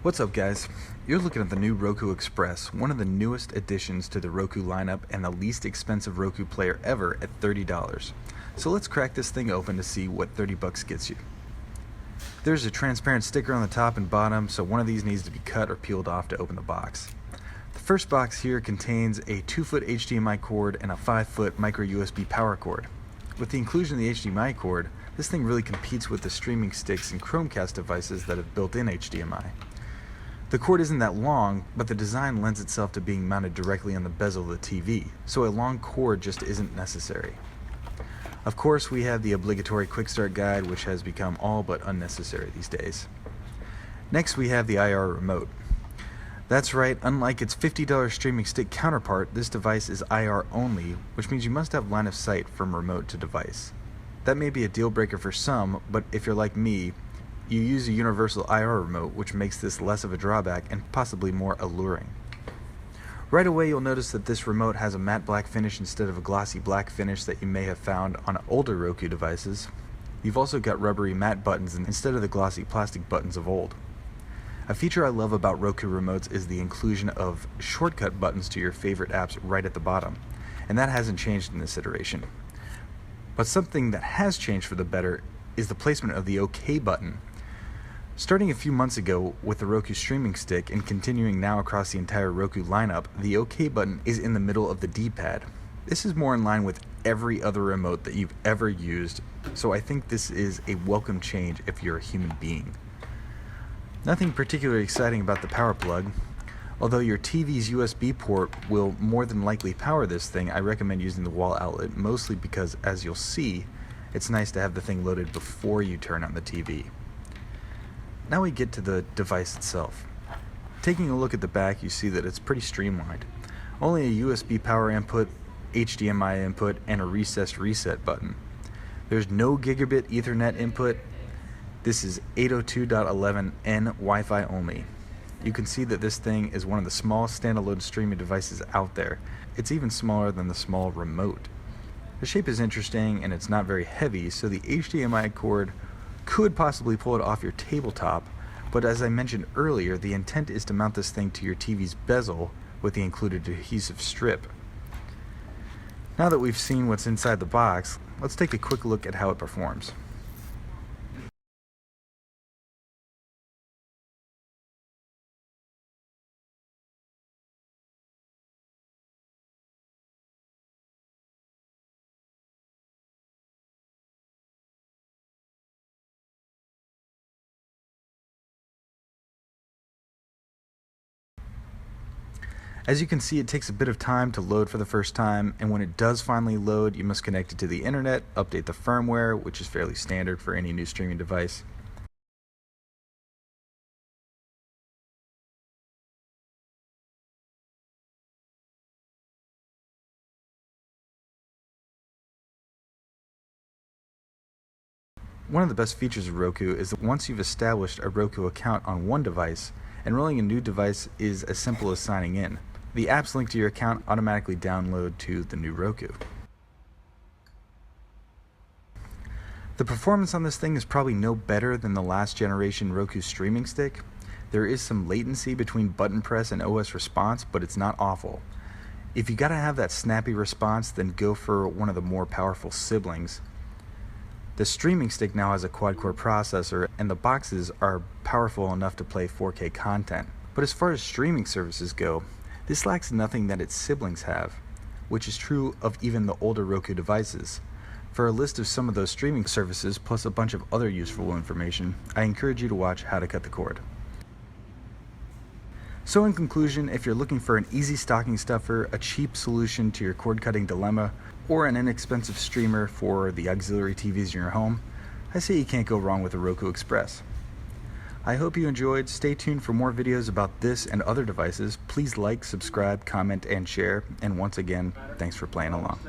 What's up, guys? You're looking at the new Roku Express, one of the newest additions to the Roku lineup and the least expensive Roku player ever at $30. So let's crack this thing open to see what 30 bucks gets you. There's a transparent sticker on the top and bottom, so one of these needs to be cut or peeled off to open the box. The first box here contains a 2-foot HDMI cord and a 5-foot micro USB power cord. With the inclusion of the HDMI cord, this thing really competes with the streaming sticks and Chromecast devices that have built-in HDMI. The cord isn't that long, but the design lends itself to being mounted directly on the bezel of the TV, so a long cord just isn't necessary. Of course, we have the obligatory quick start guide, which has become all but unnecessary these days. Next, we have the IR remote. That's right, unlike its $50 streaming stick counterpart, this device is IR only, which means you must have line of sight from remote to device. That may be a deal breaker for some, but if you're like me, you use a universal IR remote, which makes this less of a drawback and possibly more alluring. Right away, you'll notice that this remote has a matte black finish instead of a glossy black finish that you may have found on older Roku devices. You've also got rubbery matte buttons instead of the glossy plastic buttons of old. A feature I love about Roku remotes is the inclusion of shortcut buttons to your favorite apps right at the bottom, and that hasn't changed in this iteration. But something that has changed for the better is the placement of the OK button. Starting a few months ago with the Roku streaming stick and continuing now across the entire Roku lineup, the OK button is in the middle of the D-pad. This is more in line with every other remote that you've ever used, so I think this is a welcome change if you're a human being. Nothing particularly exciting about the power plug. Although your TV's USB port will more than likely power this thing, I recommend using the wall outlet, mostly because, as you'll see, it's nice to have the thing loaded before you turn on the TV. Now we get to the device itself. Taking a look at the back, you see that it's pretty streamlined. Only a USB power input, HDMI input, and a recessed reset button. There's no gigabit Ethernet input. This is 802.11n Wi-Fi only. You can see that this thing is one of the smallest standalone streaming devices out there. It's even smaller than the small remote. The shape is interesting and it's not very heavy, so the HDMI cord could possibly pull it off your tabletop, but as I mentioned earlier, the intent is to mount this thing to your TV's bezel with the included adhesive strip. Now that we've seen what's inside the box, let's take a quick look at how it performs. As you can see, it takes a bit of time to load for the first time, and when it does finally load, you must connect it to the internet, update the firmware, which is fairly standard for any new streaming device. One of the best features of Roku is that once you've established a Roku account on one device, enrolling a new device is as simple as signing in. The apps linked to your account automatically download to the new Roku. The performance on this thing is probably no better than the last generation Roku streaming stick. There is some latency between button press and OS response, but it's not awful. If you gotta have that snappy response, then go for one of the more powerful siblings. The streaming stick now has a quad-core processor, and the boxes are powerful enough to play 4K content. But as far as streaming services go, this lacks nothing that its siblings have, which is true of even the older Roku devices. For a list of some of those streaming services, plus a bunch of other useful information, I encourage you to watch How to Cut the Cord. So in conclusion, if you're looking for an easy stocking stuffer, a cheap solution to your cord cutting dilemma, or an inexpensive streamer for the auxiliary TVs in your home, I say you can't go wrong with the Roku Express. I hope you enjoyed. Stay tuned for more videos about this and other devices. Please like, subscribe, comment, and share. And once again, thanks for playing along.